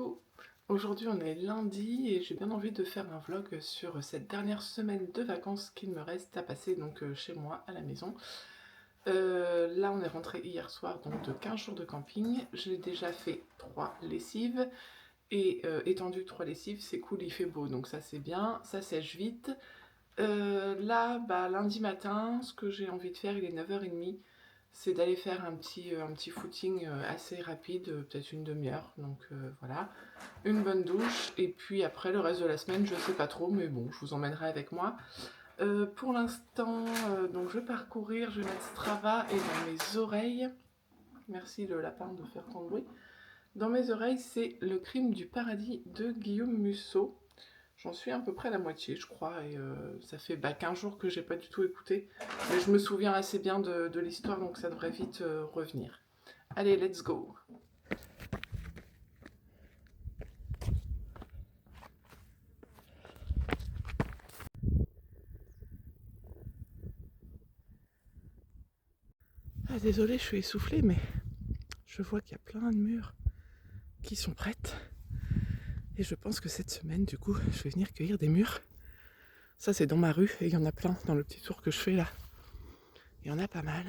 Coucou! Aujourd'hui on est lundi et j'ai bien envie de faire un vlog sur cette dernière semaine de vacances qu'il me reste à passer donc chez moi à la maison. Là on est rentré hier soir donc de 15 jours de camping. J'ai déjà fait 3 lessives et étendu 3 lessives, c'est cool, il fait beau donc ça c'est bien, ça sèche vite. Là lundi matin ce que j'ai envie de faire, il est 9h30. C'est d'aller faire un petit footing assez rapide, peut-être une demi-heure, donc voilà. Une bonne douche, et puis après le reste de la semaine, je sais pas trop, mais bon, je vous emmènerai avec moi. Pour l'instant, donc je vais parcourir, je vais mettre Strava, et dans mes oreilles, merci le lapin de faire tant de bruit, dans mes oreilles, c'est Le Crime du Paradis de Guillaume Musso. J'en suis à peu près à la moitié, je crois, et ça fait 15 jours que j'ai pas du tout écouté. Mais je me souviens assez bien de l'histoire, donc ça devrait vite revenir. Allez, let's go! Ah, désolée, je suis essoufflée, mais je vois qu'il y a plein de murs qui sont prêtes. Et je pense que cette semaine, du coup, je vais venir cueillir des murs. Ça, c'est dans ma rue, et il y en a plein dans le petit tour que je fais là. Il y en a pas mal.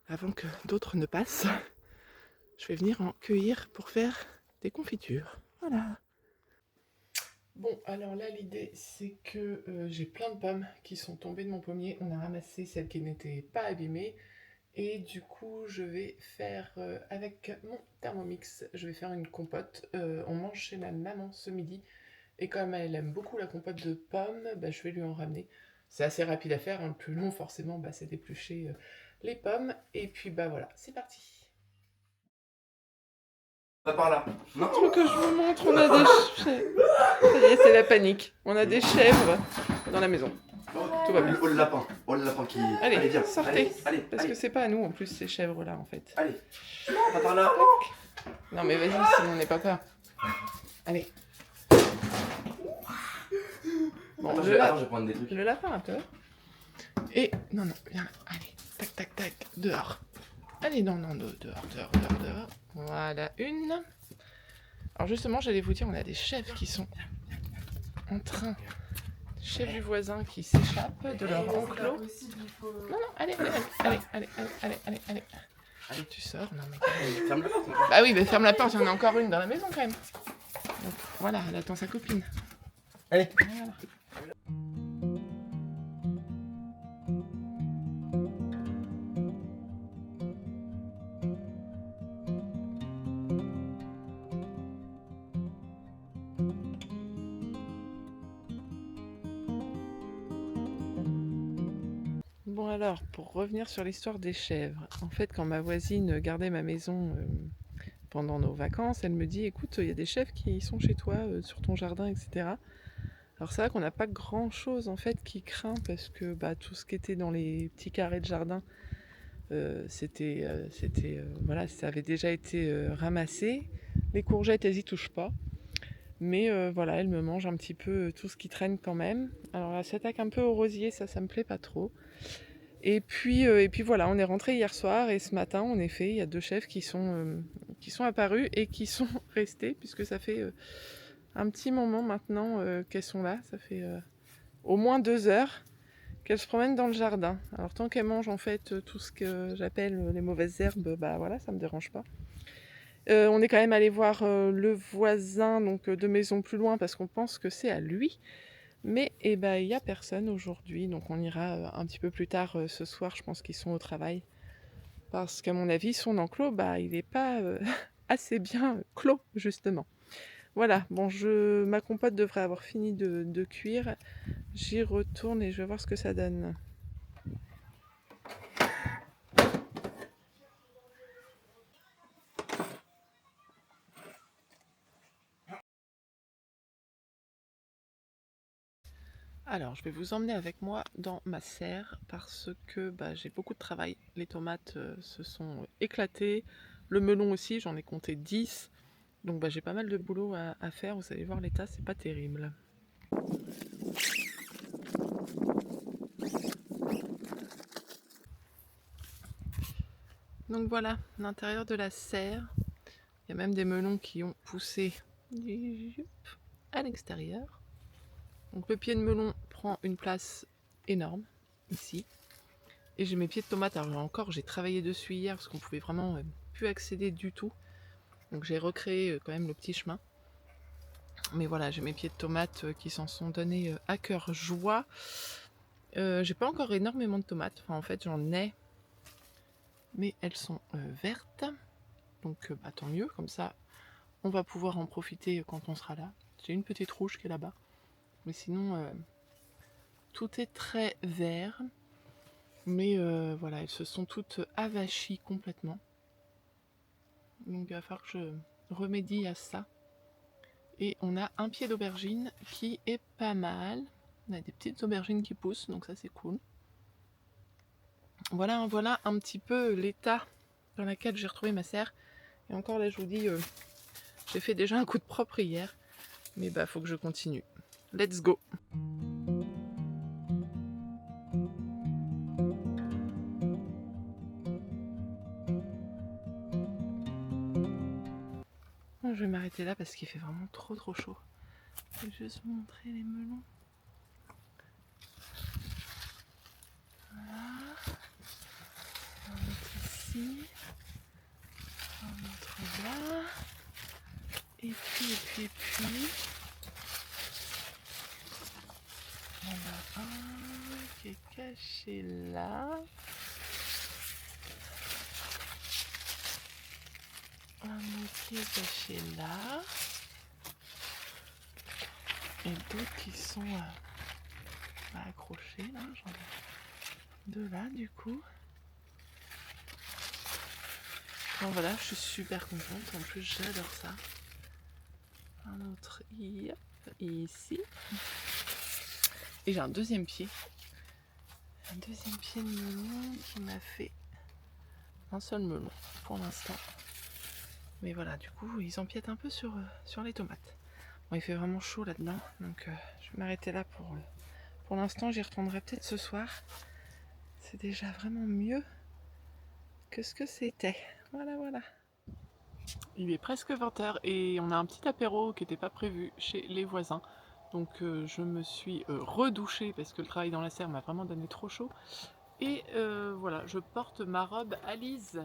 Avant que d'autres ne passent, je vais venir en cueillir pour faire des confitures. Voilà. Bon, alors là, l'idée, c'est que j'ai plein de pommes qui sont tombées de mon pommier. On a ramassé celles qui n'étaient pas abîmées. Et du coup, je vais faire, avec mon Thermomix, je vais faire une compote. On mange chez ma maman ce midi. Et comme elle aime beaucoup la compote de pommes, je vais lui en ramener. C'est assez rapide à faire, hein. Le plus long, forcément, c'est d'éplucher les pommes. Et puis, voilà, c'est parti. Pas par là. Non. Je veux que je vous montre, on a des chèvres. Ça y est, c'est la panique. On a des chèvres dans la maison. Tout va bien. Oh le lapin. Oh le lapin qui. Allez, viens. sortez. Allez, Parce que c'est pas à nous en plus ces chèvres là en fait. Allez. Pas par là. Non mais vas-y, sinon on n'est pas peur. Allez. Bon, Attends, je vais prendre des trucs. le lapin a peur. Et non, viens là. Allez, tac, tac, tac, dehors. Allez, non, dehors. Voilà, une. Alors justement, j'allais vous dire, on a des chèvres qui sont en train... Chef du voisin qui s'échappe de leur enclos. Non, allez. Allez, tu sors. Non, mais ferme la porte. Bah oui, mais ferme la porte, il y en a encore une dans la maison quand même. Donc voilà, elle attend sa copine. Allez. Voilà. Bon alors, pour revenir sur l'histoire des chèvres, en fait quand ma voisine gardait ma maison pendant nos vacances, elle me dit écoute, il y a des chèvres qui sont chez toi, sur ton jardin, etc. Alors c'est vrai qu'on n'a pas grand chose en fait qui craint parce que tout ce qui était dans les petits carrés de jardin, voilà, ça avait déjà été ramassé. Les courgettes, elles y touchent pas. Mais voilà, elle me mange un petit peu tout ce qui traîne quand même. Alors elle s'attaque un peu au rosier, ça me plaît pas trop. Et puis voilà, on est rentré hier soir et ce matin, en effet, il y a 2 chèvres qui sont apparus et qui sont restés, puisque ça fait un petit moment maintenant qu'elles sont là. Ça fait au moins 2 heures qu'elles se promènent dans le jardin. Alors tant qu'elles mangent en fait tout ce que j'appelle les mauvaises herbes, voilà, ça me dérange pas. On est quand même allé voir le voisin donc de maison plus loin parce qu'on pense que c'est à lui. Mais il n'y a personne aujourd'hui, donc on ira un petit peu plus tard ce soir, je pense qu'ils sont au travail. Parce qu'à mon avis, son enclos, il n'est pas assez bien clos, justement. Voilà, bon, ma compote devrait avoir fini de cuire. J'y retourne et je vais voir ce que ça donne. Alors, je vais vous emmener avec moi dans ma serre parce que j'ai beaucoup de travail. Les tomates se sont éclatées, le melon aussi, j'en ai compté 10. Donc j'ai pas mal de boulot à faire, vous allez voir l'état, c'est pas terrible. Donc voilà, l'intérieur de la serre. y a même des melons qui ont poussé à l'extérieur. Donc le pied de melon prend une place énorme ici. Et j'ai mes pieds de tomates. Alors encore, j'ai travaillé dessus hier parce qu'on pouvait vraiment plus accéder du tout. Donc j'ai recréé quand même le petit chemin. Mais voilà, j'ai mes pieds de tomates qui s'en sont donnés à cœur joie. J'ai pas encore énormément de tomates. Enfin, en fait, j'en ai. Mais elles sont vertes. Donc tant mieux. Comme ça, on va pouvoir en profiter quand on sera là. J'ai une petite rouge qui est là-bas. Mais sinon, tout est très vert. Mais voilà, elles se sont toutes avachies complètement. Donc il va falloir que je remédie à ça. Et on a un pied d'aubergine qui est pas mal. On a des petites aubergines qui poussent, donc ça c'est cool. Voilà un petit peu l'état dans lequel j'ai retrouvé ma serre. Et encore là, je vous dis, j'ai fait déjà un coup de propre hier. Mais bah, faut que je continue. Let's go! Bon, je vais m'arrêter là parce qu'il fait vraiment trop chaud. Je vais juste vous montrer les melons. Voilà. Un autre ici. Un autre là. Et puis. On a un qui est caché là. Un autre qui est caché là. Et d'autres qui sont accrochés là. J'en ai deux là du coup. Bon voilà, je suis super contente. En plus, j'adore ça. Un autre ici. Et j'ai un deuxième pied. Un deuxième pied de melon qui m'a fait un seul melon pour l'instant. Mais voilà, du coup, ils empiètent un peu sur les tomates. Bon, il fait vraiment chaud là-dedans, donc je vais m'arrêter là pour l'instant. J'y retournerai peut-être ce soir. C'est déjà vraiment mieux que ce que c'était. Voilà. Il est presque 20h et on a un petit apéro qui n'était pas prévu chez les voisins. Donc je me suis redouchée parce que le travail dans la serre m'a vraiment donné trop chaud. Et voilà, je porte ma robe Alize.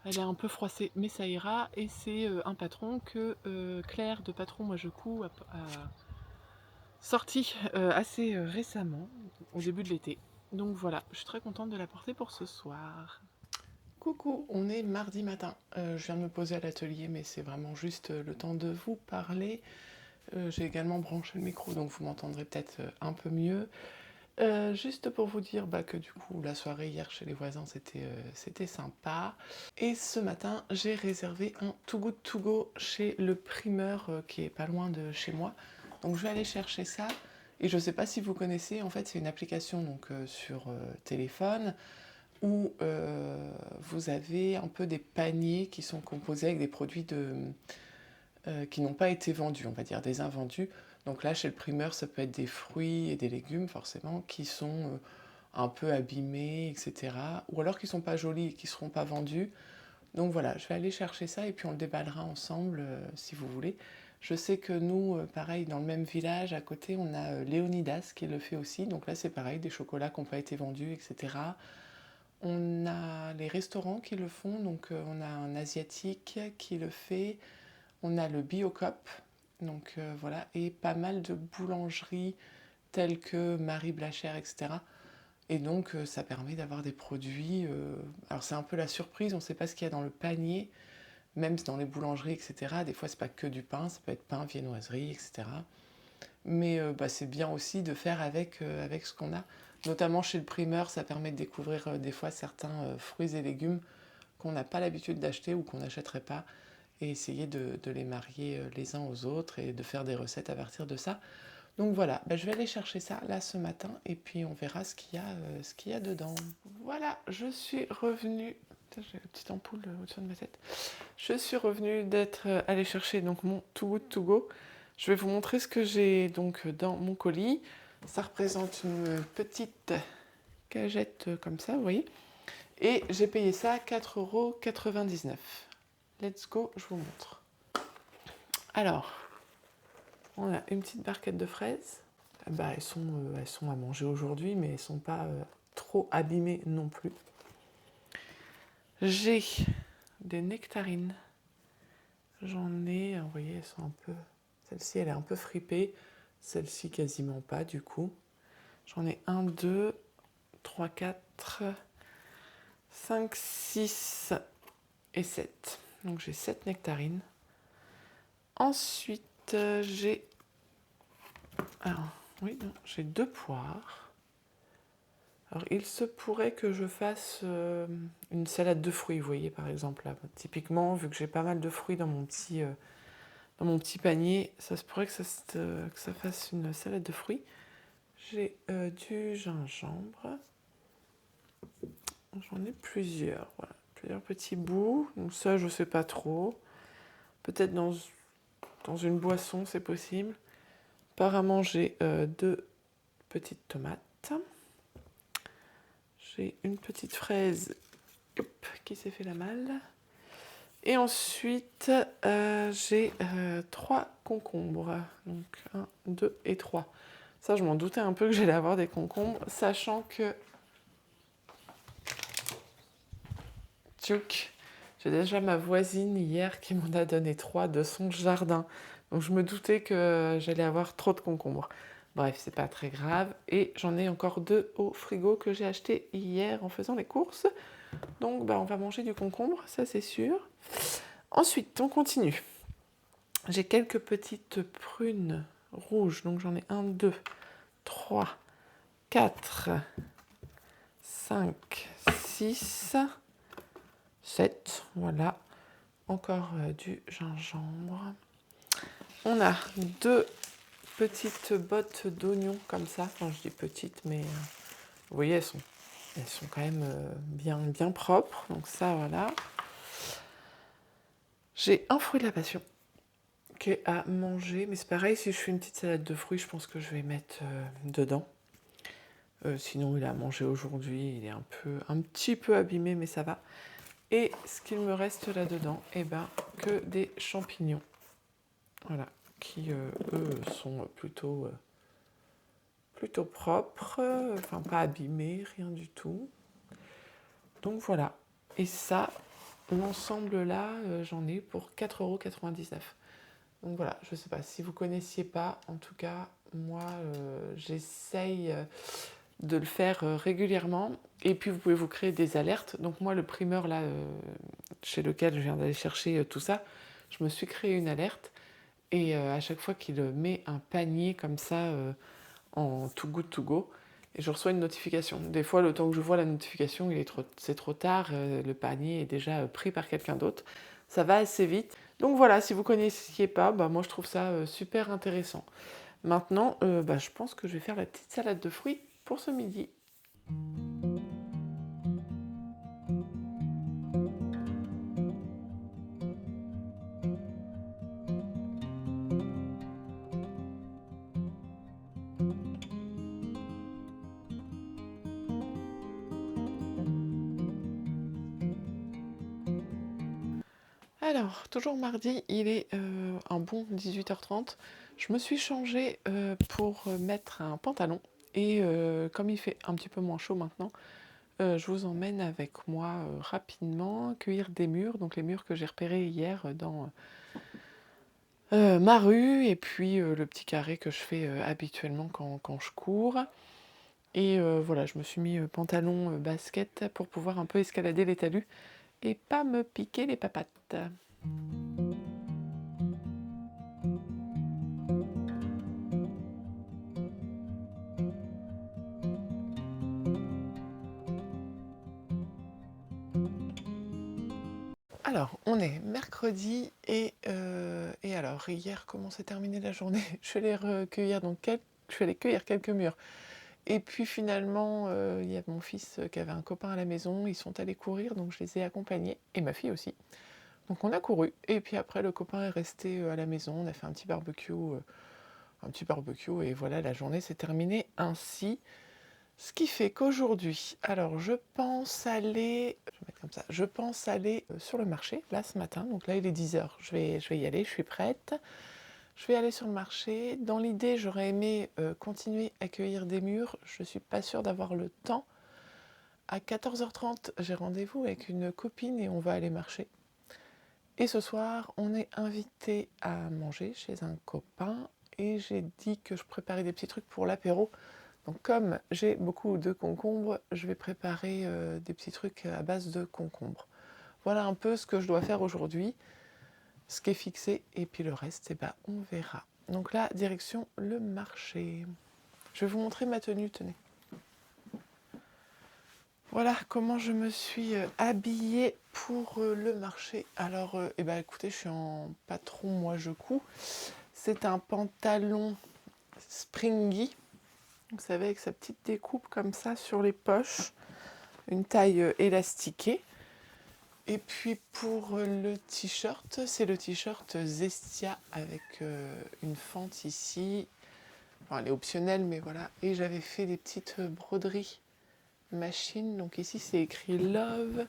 Elle est un peu froissée, mais ça ira. Et c'est un patron que Claire de Patron Moi Je Couds a sorti assez récemment, au début de l'été. Donc voilà, je suis très contente de la porter pour ce soir. Coucou, on est mardi matin. Je viens de me poser à l'atelier, mais c'est vraiment juste le temps de vous parler. J'ai également branché le micro, donc vous m'entendrez peut-être un peu mieux. Juste pour vous dire que du coup la soirée hier chez les voisins c'était sympa. Et ce matin j'ai réservé un Too Good To Go chez le primeur qui est pas loin de chez moi. Donc je vais aller chercher ça. Et je sais pas si vous connaissez, en fait c'est une application donc, sur téléphone où vous avez un peu des paniers qui sont composés avec des produits qui n'ont pas été vendus, on va dire des invendus. Donc là, chez le primeur, ça peut être des fruits et des légumes, forcément, qui sont un peu abîmés, etc. Ou alors qui sont pas jolis et qui seront pas vendus. Donc voilà, je vais aller chercher ça et puis on le déballera ensemble, si vous voulez. Je sais que nous, pareil, dans le même village, à côté, on a Léonidas qui le fait aussi. Donc là, c'est pareil, des chocolats qui n'ont pas été vendus, etc. On a les restaurants qui le font. Donc on a un asiatique qui le fait. On a le Biocop, donc voilà, et pas mal de boulangeries telles que Marie Blachère, etc. Et donc ça permet d'avoir des produits. Alors c'est un peu la surprise, on ne sait pas ce qu'il y a dans le panier, même dans les boulangeries, etc. Des fois c'est pas que du pain, ça peut être pain, viennoiserie, etc. Mais c'est bien aussi de faire avec ce qu'on a. Notamment chez le primeur, ça permet de découvrir des fois certains fruits et légumes qu'on n'a pas l'habitude d'acheter ou qu'on n'achèterait pas, et essayer de les marier les uns aux autres et de faire des recettes à partir de ça. Donc voilà, je vais aller chercher ça là ce matin et puis on verra ce qu'il y a dedans. Voilà, je suis revenue. Putain, j'ai une petite ampoule au-dessus de ma tête. Je suis revenue d'être allée chercher donc mon Too Good To Go. Je vais vous montrer ce que j'ai donc dans mon colis. Ça représente une petite cagettes comme ça, vous voyez. Et j'ai payé ça 4,99 €. Let's go, je vous montre. Alors, on a une petite barquette de fraises. Elles sont à manger aujourd'hui, mais elles ne sont pas trop abîmées non plus. J'ai des nectarines. J'en ai, vous voyez, elles sont un peu... Celle-ci, elle est un peu fripée. Celle-ci, quasiment pas, du coup. J'en ai 1, 2, 3, 4, 5, 6 et 7. Donc j'ai 7 nectarines. Ensuite, j'ai... Alors, oui, j'ai 2 poires. Alors, il se pourrait que je fasse une salade de fruits, vous voyez, par exemple. Là. Typiquement, vu que j'ai pas mal de fruits dans mon petit panier, ça se pourrait que ça fasse une salade de fruits. J'ai du gingembre. J'en ai plusieurs, voilà. Plusieurs petits bouts. Donc ça, je sais pas trop. Peut-être dans une boisson, c'est possible. Apparemment, j'ai 2 petites tomates. J'ai une petite fraise qui s'est fait la malle. Et ensuite, j'ai 3 concombres. Donc 1, 2 et 3. Ça, je m'en doutais un peu que j'allais avoir des concombres, sachant que... Tchouk, j'ai déjà ma voisine hier qui m'en a donné 3 de son jardin. Donc je me doutais que j'allais avoir trop de concombres. Bref, c'est pas très grave. Et j'en ai encore 2 au frigo que j'ai acheté hier en faisant les courses. Donc on va manger du concombre, ça c'est sûr. Ensuite, on continue. J'ai quelques petites prunes rouges. Donc j'en ai 1, 2, 3, 4, 5, 6, 7. Voilà. Encore du gingembre. On a 2 petites bottes d'oignons comme ça. Enfin, je dis petites, mais vous voyez, elles sont quand même bien propres. Donc ça, voilà. J'ai un fruit de la passion qui est à manger. Mais c'est pareil, si je fais une petite salade de fruits, je pense que je vais mettre dedans. Sinon, il a à manger aujourd'hui. Il est un petit peu abîmé, mais ça va. Et ce qu'il me reste là-dedans, que des champignons. Voilà, qui eux sont plutôt propres, enfin pas abîmés, rien du tout. Donc voilà. Et ça, l'ensemble là, j'en ai pour 4,99 €. Donc voilà, je sais pas si vous connaissiez pas, en tout cas, moi j'essaye de le faire régulièrement. Et puis vous pouvez vous créer des alertes. Donc moi, le primeur là, chez lequel je viens d'aller chercher tout ça, je me suis créé une alerte. Et à chaque fois qu'il met un panier comme ça en Too Good To Go, et je reçois une notification. Des fois, le temps que je vois la notification, c'est trop tard, le panier est déjà pris par quelqu'un d'autre. Ça va assez vite. Donc voilà, si vous ne connaissiez pas, moi je trouve ça super intéressant. Maintenant, je pense que je vais faire la petite salade de fruits pour ce midi. Alors, toujours mardi, il est un bon 18h30. Je me suis changée pour mettre un pantalon. Et comme il fait un petit peu moins chaud maintenant, je vous emmène avec moi rapidement cueillir des mûres. Donc les mûres que j'ai repérées hier dans ma rue. Et puis le petit carré que je fais habituellement quand je cours. Et voilà, je me suis mis pantalon, basket pour pouvoir un peu escalader les talus et pas me piquer les papates. Alors, on est mercredi et alors, hier, comment s'est terminée la journée? Je suis allée cueillir quelques mûres. Et puis finalement, il y a mon fils qui avait un copain à la maison, ils sont allés courir, donc je les ai accompagnés, et ma fille aussi. Donc on a couru, et puis après le copain est resté à la maison, on a fait un petit barbecue, et voilà, la journée s'est terminée ainsi. Ce qui fait qu'aujourd'hui, alors je pense aller, je vais mettre comme ça, je pense aller sur le marché, là ce matin, donc là il est 10h, je vais y aller, je suis prête. Je vais aller sur le marché. Dans l'idée, j'aurais aimé continuer à cueillir des mûres. Je ne suis pas sûre d'avoir le temps. À 14h30, j'ai rendez-vous avec une copine et on va aller marcher. Et ce soir, on est invité à manger chez un copain et j'ai dit que je préparais des petits trucs pour l'apéro. Donc comme j'ai beaucoup de concombres, je vais préparer des petits trucs à base de concombres. Voilà un peu ce que je dois faire aujourd'hui, ce qui est fixé, et puis le reste, eh ben, on verra. Donc là, direction le marché. Je vais vous montrer ma tenue, tenez. Voilà comment je me suis habillée pour le marché. Alors, eh ben, écoutez, je suis en patron, moi je couds. C'est un pantalon springy, vous savez, avec sa petite découpe comme ça sur les poches, une taille élastiquée. Et puis pour le t-shirt, c'est le t-shirt Zestia avec une fente ici. Enfin, elle est optionnelle, mais voilà. Et j'avais fait des petites broderies machine. Donc ici, c'est écrit Love.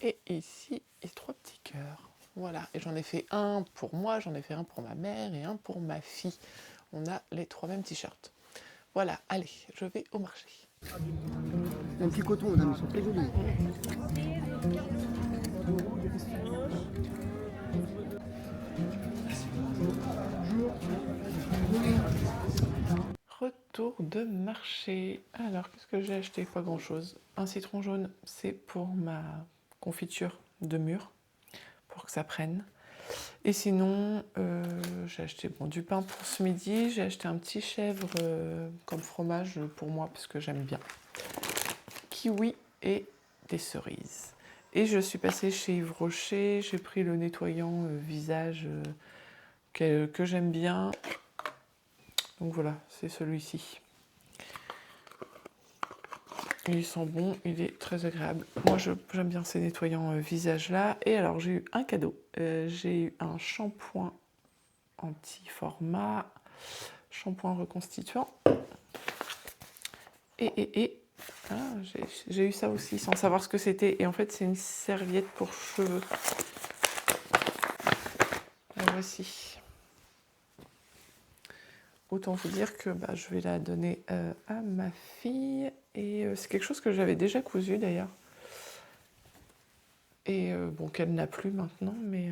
Et ici, il y a 3 petits cœurs. Voilà. Et j'en ai fait un pour moi, j'en ai fait un pour ma mère et un pour ma fille. On a les 3 mêmes t-shirts. Voilà, allez, je vais au marché. Un petit coton, madame, ils sont très jolis. Retour de marché. Alors, qu'est-ce que j'ai acheté? Pas grand-chose. Un citron jaune, c'est pour ma confiture de mûre, pour que ça prenne. Et sinon, j'ai acheté du pain pour ce midi. J'ai acheté un petit chèvre comme fromage pour moi, parce que j'aime bien. Kiwi et des cerises. Et je suis passée chez Yves Rocher. J'ai pris le nettoyant visage que j'aime bien. Donc voilà, c'est celui-ci. Il sent bon, il est très agréable. Moi, j'aime bien ces nettoyants visage-là. Et alors, j'ai eu un cadeau. J'ai eu un shampoing en petit format, shampoing reconstituant. Et ah, j'ai eu ça aussi sans savoir ce que c'était. Et en fait, c'est une serviette pour cheveux. La voici. Autant vous dire que je vais la donner à ma fille. Et c'est quelque chose que j'avais déjà cousu d'ailleurs. Et bon, qu'elle n'a plus maintenant, mais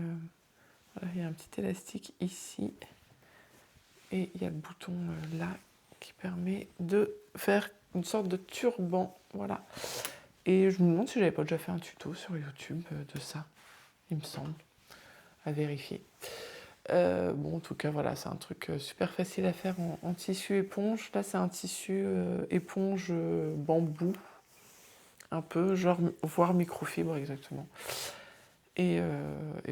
voilà, il y a un petit élastique ici. Et il y a le bouton là qui permet de faire une sorte de turban. Voilà. Et je me demande si j'avais pas déjà fait un tuto sur YouTube de ça. Il me semble. À vérifier. Bon, en tout cas, voilà, c'est un truc super facile à faire en tissu éponge. Là, c'est un tissu éponge bambou. Un peu, genre, voire microfibre exactement. Et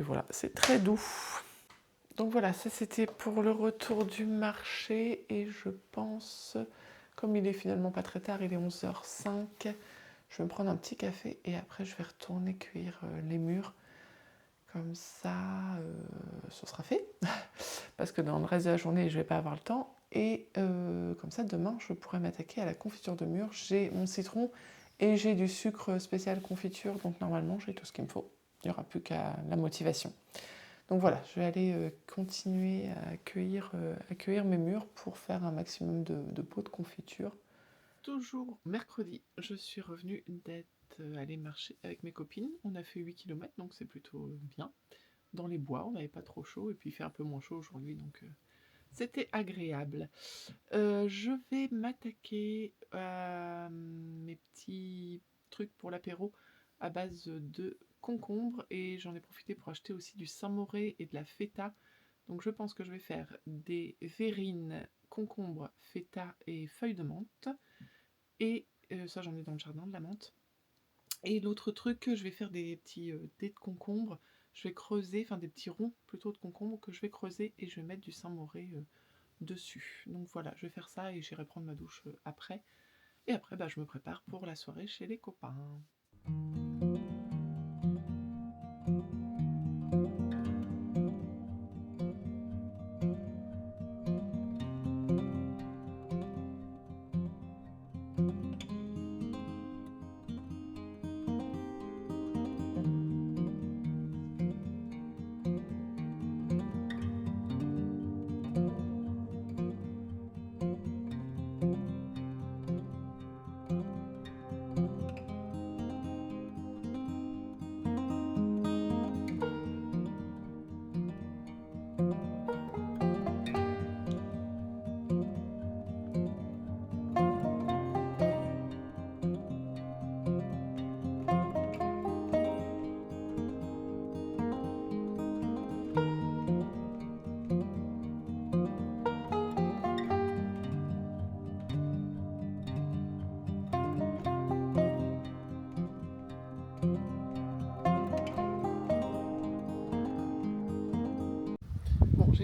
voilà, c'est très doux. Donc voilà, ça c'était pour le retour du marché. Et je pense, comme il est finalement pas très tard, il est 11h05, je vais me prendre un petit café et après je vais retourner cuire les mûres. Comme ça, ce sera fait. Parce que dans le reste de la journée, je ne vais pas avoir le temps. Et comme ça, demain, je pourrai m'attaquer à la confiture de mûre. J'ai mon citron et j'ai du sucre spécial confiture. Donc normalement, j'ai tout ce qu'il me faut. Il n'y aura plus qu'à la motivation. Donc voilà, je vais aller continuer à cueillir mes mûres pour faire un maximum de pots de confiture. Toujours mercredi, je suis revenue d'être allée marcher avec mes copines. On a fait 8 km, donc c'est plutôt bien. Dans les bois, on n'avait pas trop chaud, et puis il fait un peu moins chaud aujourd'hui, donc c'était agréable. Je vais m'attaquer à mes petits trucs pour l'apéro à base de concombre, et j'en ai profité pour acheter aussi du saint-moré et de la feta. Donc je pense que je vais faire des verrines, concombre, feta et feuilles de menthe. Et ça, j'en ai dans le jardin, de la menthe. Et l'autre truc, je vais faire des petits dés de concombre. Je vais creuser, enfin des petits ronds plutôt de concombre que je vais creuser et je vais mettre du saint-moré dessus. Donc voilà, je vais faire ça et j'irai prendre ma douche après. Et après, je me prépare pour la soirée chez les copains.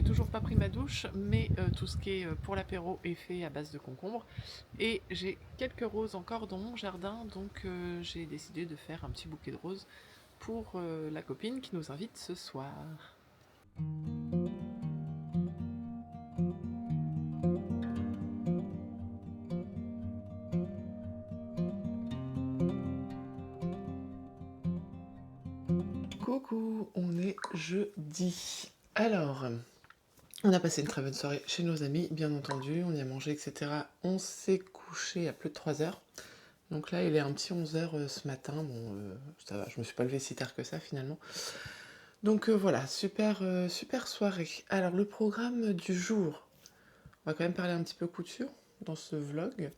j'ai toujours pas pris ma douche, mais tout ce qui est pour l'apéro est fait à base de concombre. Et j'ai quelques roses encore dans mon jardin, donc j'ai décidé de faire un petit bouquet de roses pour la copine qui nous invite ce soir. Coucou, on est jeudi. Alors, on a passé une très bonne soirée chez nos amis, bien entendu, on y a mangé, etc. On s'est couché à plus de 3 heures. Donc là, il est un petit 11 heures ce matin. Bon, ça va, je me suis pas levée si tard que ça finalement. Donc voilà, super soirée. Alors, le programme du jour. On va quand même parler un petit peu couture dans ce vlog.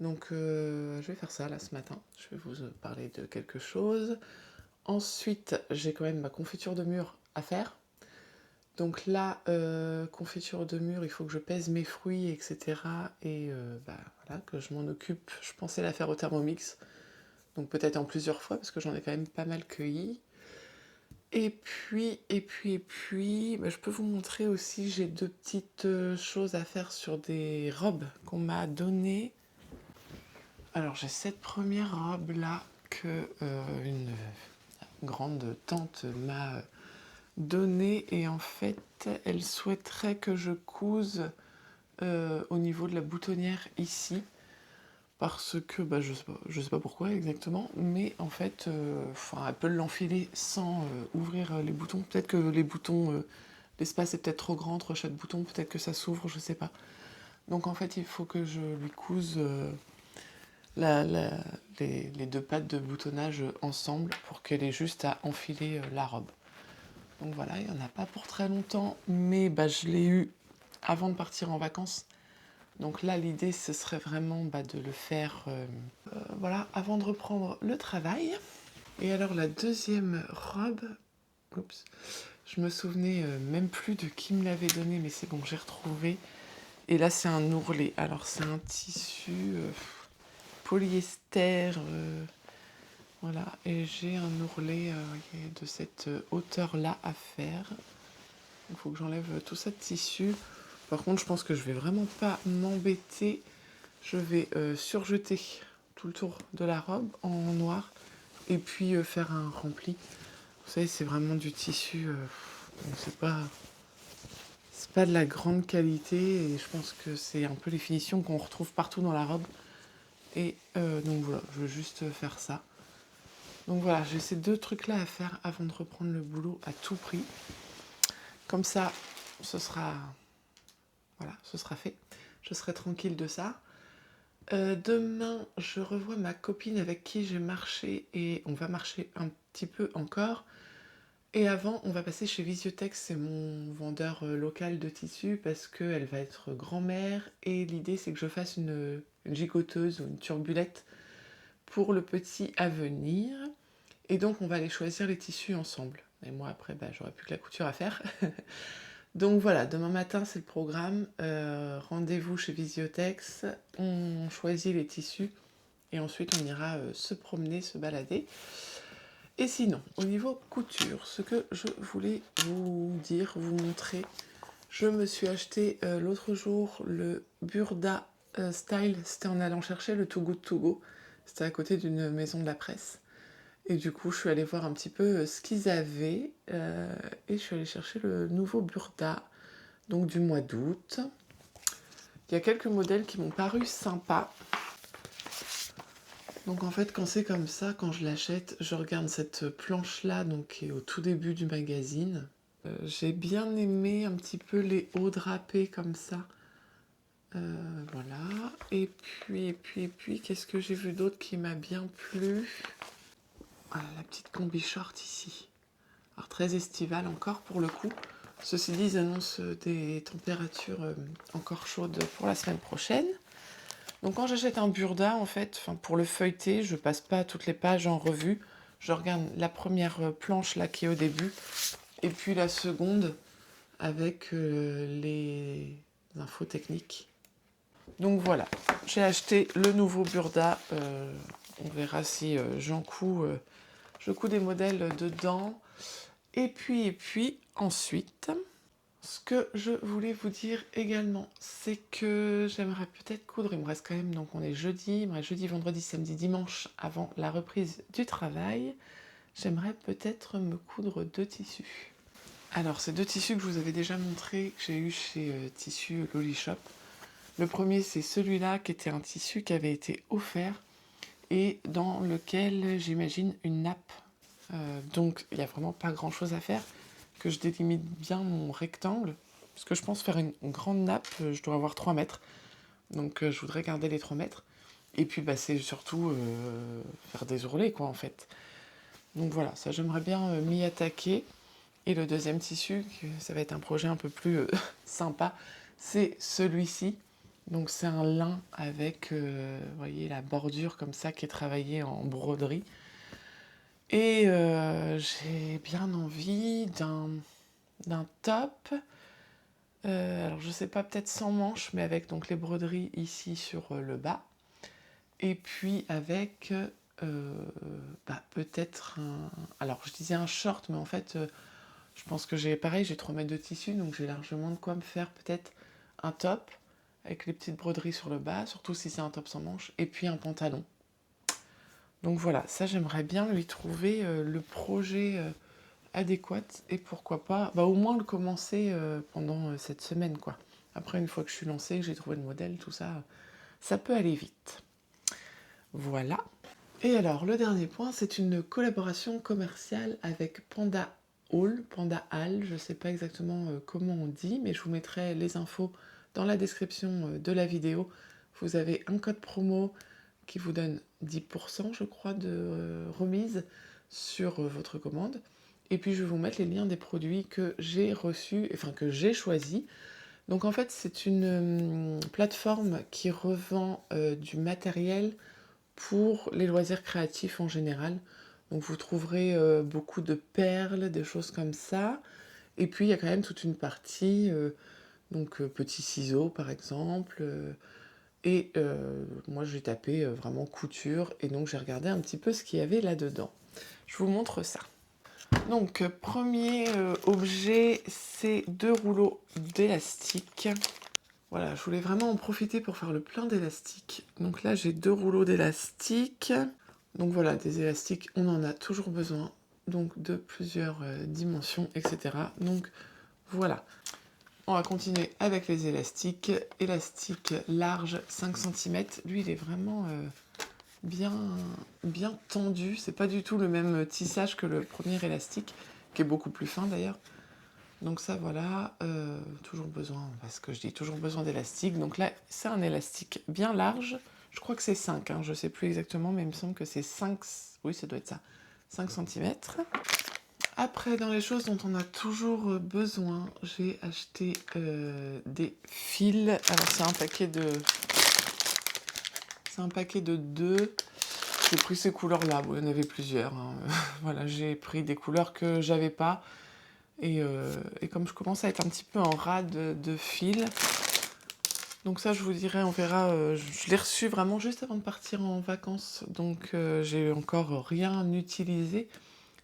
Donc, je vais faire ça là ce matin. Je vais vous parler de quelque chose. Ensuite, j'ai quand même ma confiture de mûre à faire. Donc là, confiture de mûre, il faut que je pèse mes fruits, etc. Et voilà, que je m'en occupe. Je pensais la faire au Thermomix. Donc peut-être en plusieurs fois, parce que j'en ai quand même pas mal cueilli. Et puis, je peux vous montrer aussi, j'ai 2 petites choses à faire sur des robes qu'on m'a données. Alors j'ai cette première robe là que une grande tante m'a donnée et en fait elle souhaiterait que je couse au niveau de la boutonnière ici parce que je sais pas pourquoi exactement, mais en fait elle peut l'enfiler sans ouvrir les boutons. Peut-être que les boutons, l'espace est peut-être trop grand entre chaque bouton, peut-être que ça s'ouvre, je sais pas. Donc en fait il faut que je lui couse les 2 pattes de boutonnage ensemble pour qu'elle ait juste à enfiler la robe. Donc voilà, il n'y en a pas pour très longtemps, mais je l'ai eu avant de partir en vacances. Donc là, l'idée, ce serait vraiment de le faire voilà, avant de reprendre le travail. Et alors la deuxième robe, oups, je me souvenais même plus de qui me l'avait donnée, mais c'est bon, j'ai retrouvé. Et là, c'est un ourlet. Alors c'est un tissu polyester, voilà, et j'ai un ourlet de cette hauteur-là à faire. Il faut que j'enlève tout ça de tissu. Par contre, je pense que je vais vraiment pas m'embêter. Je vais surjeter tout le tour de la robe en noir et puis faire un rempli. Vous savez, c'est vraiment du tissu, bon, c'est pas de la grande qualité et je pense que c'est un peu les finitions qu'on retrouve partout dans la robe. Et donc voilà, je veux juste faire ça. Donc voilà, j'ai ces 2 trucs-là à faire avant de reprendre le boulot à tout prix. Comme ça, ce sera fait. Je serai tranquille de ça. Demain, je revois ma copine avec qui j'ai marché et on va marcher un petit peu encore. Et avant, on va passer chez Visiotex, c'est mon vendeur local de tissus parce qu'elle va être grand-mère et l'idée c'est que je fasse une gigoteuse ou une turbulette pour le petit à venir. Et donc on va aller choisir les tissus ensemble. Et moi après, j'aurai plus que la couture à faire. Donc voilà, demain matin c'est le programme. Rendez-vous chez Visiotex, on choisit les tissus et ensuite on ira se promener, se balader. Et sinon, au niveau couture, ce que je voulais vous dire, vous montrer, je me suis acheté l'autre jour le Burda Style, c'était en allant chercher le Too Good To Go, c'était à côté d'une maison de la presse. Et du coup, je suis allée voir un petit peu ce qu'ils avaient et je suis allée chercher le nouveau Burda, donc du mois d'août. Il y a quelques modèles qui m'ont paru sympas. Donc en fait, quand c'est comme ça, quand je l'achète, je regarde cette planche-là, donc qui est au tout début du magazine. J'ai bien aimé un petit peu les hauts drapés comme ça. Voilà. Et puis, qu'est-ce que j'ai vu d'autre qui m'a bien plu? Voilà, la petite combi short ici. Alors très estivale encore pour le coup. Ceci dit, ils annoncent des températures encore chaudes pour la semaine prochaine. Donc quand j'achète un Burda, en fait, pour le feuilleter, je passe pas toutes les pages en revue. Je regarde la première planche là qui est au début, et puis la seconde avec les infos techniques. Donc voilà, j'ai acheté le nouveau Burda. On verra si je couds des modèles dedans. Et puis ensuite, Ce que je voulais vous dire également, c'est que j'aimerais peut-être coudre, il me reste quand même, donc on est jeudi, il me reste jeudi, vendredi, samedi, dimanche, avant la reprise du travail. J'aimerais peut-être me coudre 2 tissus. Alors, ces 2 tissus que je vous avais déjà montrés, que j'ai eu chez Tissu Loli Shop. Le premier, c'est celui-là, qui était un tissu qui avait été offert et dans lequel j'imagine une nappe. Donc, il n'y a vraiment pas grand-chose à faire, que je délimite bien mon rectangle, parce que je pense faire une grande nappe, je dois avoir 3 mètres, donc je voudrais garder les 3 mètres. Et puis, bah, c'est surtout faire des ourlets, quoi, en fait. Donc voilà, ça, j'aimerais bien m'y attaquer. Et le deuxième tissu, ça va être un projet un peu plus sympa, c'est celui-ci. Donc c'est un lin avec, vous voyez, la bordure comme ça qui est travaillée en broderie. Et j'ai bien envie d'un top. Alors je sais pas, peut-être sans manches, mais avec donc les broderies ici sur le bas. Et puis avec peut-être un... Alors je disais un short, mais en fait... je pense que j'ai 3 mètres de tissu, donc j'ai largement de quoi me faire peut-être un top avec les petites broderies sur le bas, surtout si c'est un top sans manches, et puis un pantalon. Donc voilà, ça j'aimerais bien lui trouver le projet adéquat et pourquoi pas, au moins le commencer pendant cette semaine quoi. Après une fois que je suis lancée, que j'ai trouvé le modèle, tout ça, ça peut aller vite. Voilà. Et alors le dernier point, c'est une collaboration commerciale avec Panda Hall, je ne sais pas exactement comment on dit, mais je vous mettrai les infos dans la description de la vidéo. Vous avez un code promo qui vous donne 10% je crois de remise sur votre commande. Et puis je vais vous mettre les liens des produits que j'ai reçus, enfin que j'ai choisis. Donc en fait c'est une plateforme qui revend du matériel pour les loisirs créatifs en général. Donc vous trouverez beaucoup de perles, des choses comme ça. Et puis il y a quand même toute une partie, petits ciseaux par exemple. Moi j'ai tapé vraiment couture et donc j'ai regardé un petit peu ce qu'il y avait là-dedans. Je vous montre ça. Donc premier objet, c'est 2 rouleaux d'élastique. Voilà, je voulais vraiment en profiter pour faire le plein d'élastique. Donc là j'ai 2 rouleaux d'élastique. Donc voilà, des élastiques, on en a toujours besoin, donc de plusieurs dimensions, etc. Donc voilà, on va continuer avec les élastiques. Élastique large, 5 cm. Lui, il est vraiment bien tendu. C'est pas du tout le même tissage que le premier élastique, qui est beaucoup plus fin d'ailleurs. Donc ça, voilà, toujours besoin, parce que je dis toujours besoin d'élastique. Donc là, c'est un élastique bien large. Je crois que c'est 5, je ne sais plus exactement, mais il me semble que c'est 5, oui, ça doit être ça, 5 cm. Après, dans les choses dont on a toujours besoin, j'ai acheté des fils. Alors, c'est un paquet de 2. J'ai pris ces couleurs-là, bon, il y en avait plusieurs. Voilà, j'ai pris des couleurs que j'avais pas. Et comme je commence à être un petit peu en rade de fil, donc ça je vous dirai, on verra, je l'ai reçu vraiment juste avant de partir en vacances, donc j'ai encore rien utilisé,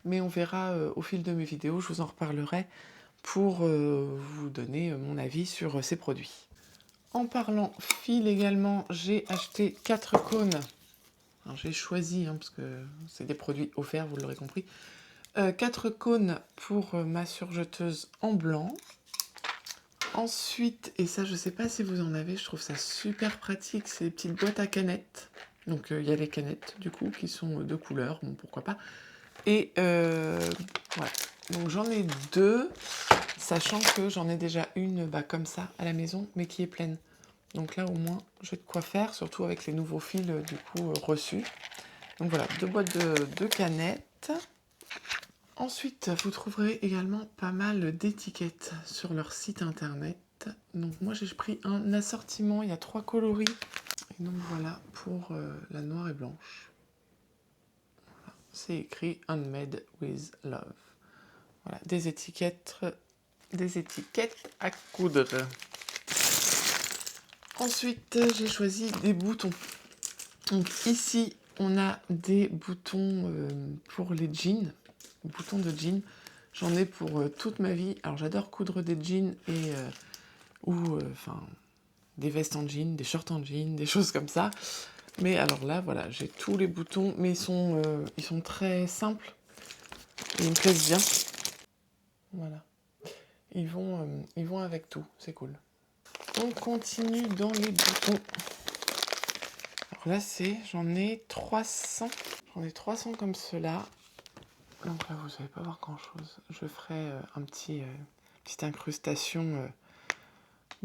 mais on verra au fil de mes vidéos, je vous en reparlerai pour vous donner mon avis sur ces produits. En parlant fil également, j'ai acheté 4 cônes, alors j'ai choisi, parce que c'est des produits offerts, vous l'aurez compris, 4 cônes pour ma surjeteuse en blanc. Ensuite, et ça je sais pas si vous en avez, je trouve ça super pratique, c'est les petites boîtes à canettes. Donc il y a les canettes du coup qui sont de couleur, bon pourquoi pas. Et voilà, donc j'en ai 2, sachant que j'en ai déjà une comme ça à la maison, mais qui est pleine. Donc là au moins j'ai de quoi faire, surtout avec les nouveaux fils du coup reçus. Donc voilà, 2 boîtes de canettes. Ensuite, vous trouverez également pas mal d'étiquettes sur leur site internet. Donc moi j'ai pris un assortiment, il y a 3 coloris. Et donc voilà pour la noire et blanche. Voilà. C'est écrit Handmade with Love. Voilà, des étiquettes à coudre. Ensuite, j'ai choisi des boutons. Donc ici, on a des boutons pour les jeans. Boutons de jean. J'en ai pour toute ma vie. Alors j'adore coudre des jeans et des vestes en jean, des shorts en jean, des choses comme ça. Mais alors là, voilà, j'ai tous les boutons, mais ils sont très simples et ils me plaisent bien. Voilà. Ils vont avec tout, c'est cool. On continue dans les boutons. Alors là, j'en ai 300. J'en ai 300 comme cela. Donc là, vous n'allez pas voir grand-chose. Je ferai petite incrustation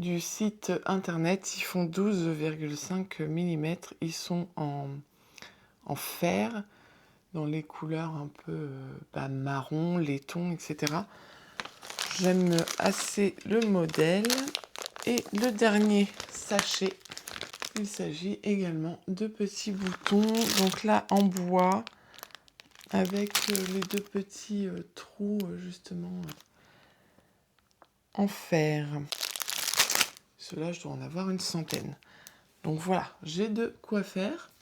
du site internet. Ils font 12,5 mm. Ils sont en fer, dans les couleurs un peu marron, laiton, etc. J'aime assez le modèle. Et le dernier sachet, il s'agit également de petits boutons. Donc là, en bois, avec les deux petits trous, justement, en fer. Ceux-là, je dois en avoir une centaine. Donc voilà, j'ai de quoi faire.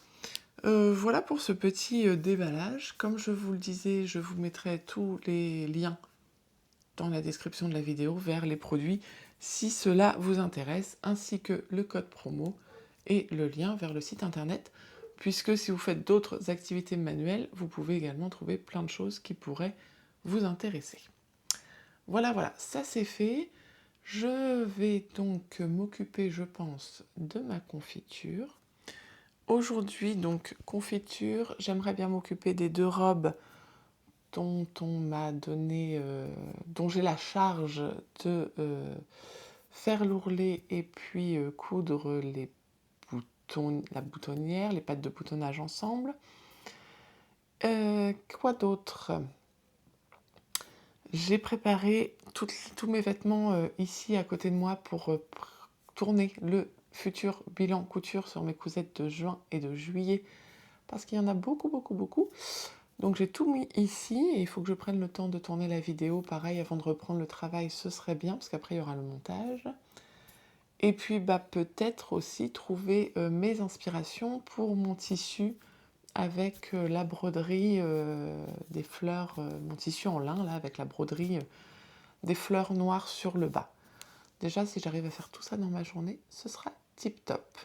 Voilà pour ce petit déballage. Comme je vous le disais, je vous mettrai tous les liens dans la description de la vidéo vers les produits si cela vous intéresse, ainsi que le code promo et le lien vers le site internet, puisque si vous faites d'autres activités manuelles, vous pouvez également trouver plein de choses qui pourraient vous intéresser. Voilà, ça c'est fait. Je vais donc m'occuper, je pense, de ma confiture. Aujourd'hui, donc, confiture, j'aimerais bien m'occuper des 2 robes dont on m'a donné, dont j'ai la charge de faire l'ourlet et puis coudre la boutonnière, les pattes de boutonnage ensemble. Quoi d'autre ? J'ai préparé tous mes vêtements ici à côté de moi pour tourner le futur bilan couture sur mes cousettes de juin et de juillet, parce qu'il y en a beaucoup. Donc j'ai tout mis ici et il faut que je prenne le temps de tourner la vidéo. Pareil, avant de reprendre le travail, ce serait bien, parce qu'après il y aura le montage. Et puis peut-être aussi trouver mes inspirations pour mon tissu avec la broderie des fleurs, mon tissu en lin, là, avec la broderie des fleurs noires sur le bas. Déjà, si j'arrive à faire tout ça dans ma journée, ce sera tip top.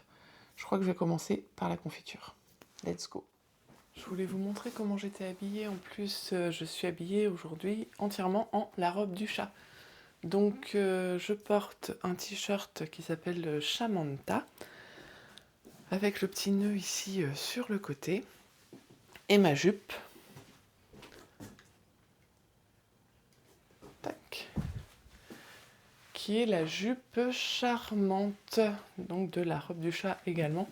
Je crois que je vais commencer par la confiture. Let's go. Je voulais vous montrer comment j'étais habillée. En plus, je suis habillée aujourd'hui entièrement en la robe du chat. Donc, je porte un t-shirt qui s'appelle Shamanta, avec le petit nœud ici sur le côté, et ma jupe. Tac. Qui est la jupe charmante, donc de la robe du chat également.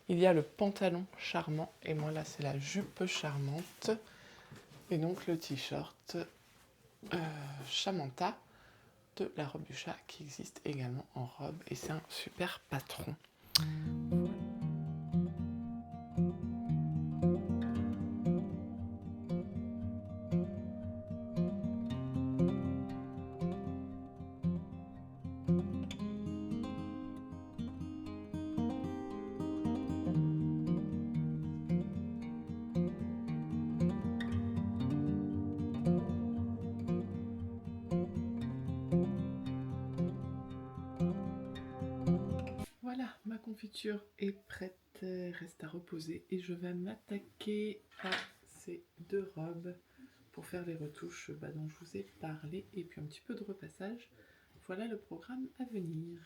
Il y a le pantalon charmant, et moi là c'est la jupe charmante, et donc le t-shirt Shamanta de la robe du chat qui existe également en robe, et c'est un super patron. Voilà, ma confiture est prête, reste à reposer et je vais m'attaquer à ces 2 robes pour faire les retouches dont je vous ai parlé et puis un petit peu de repassage. Voilà le programme à venir.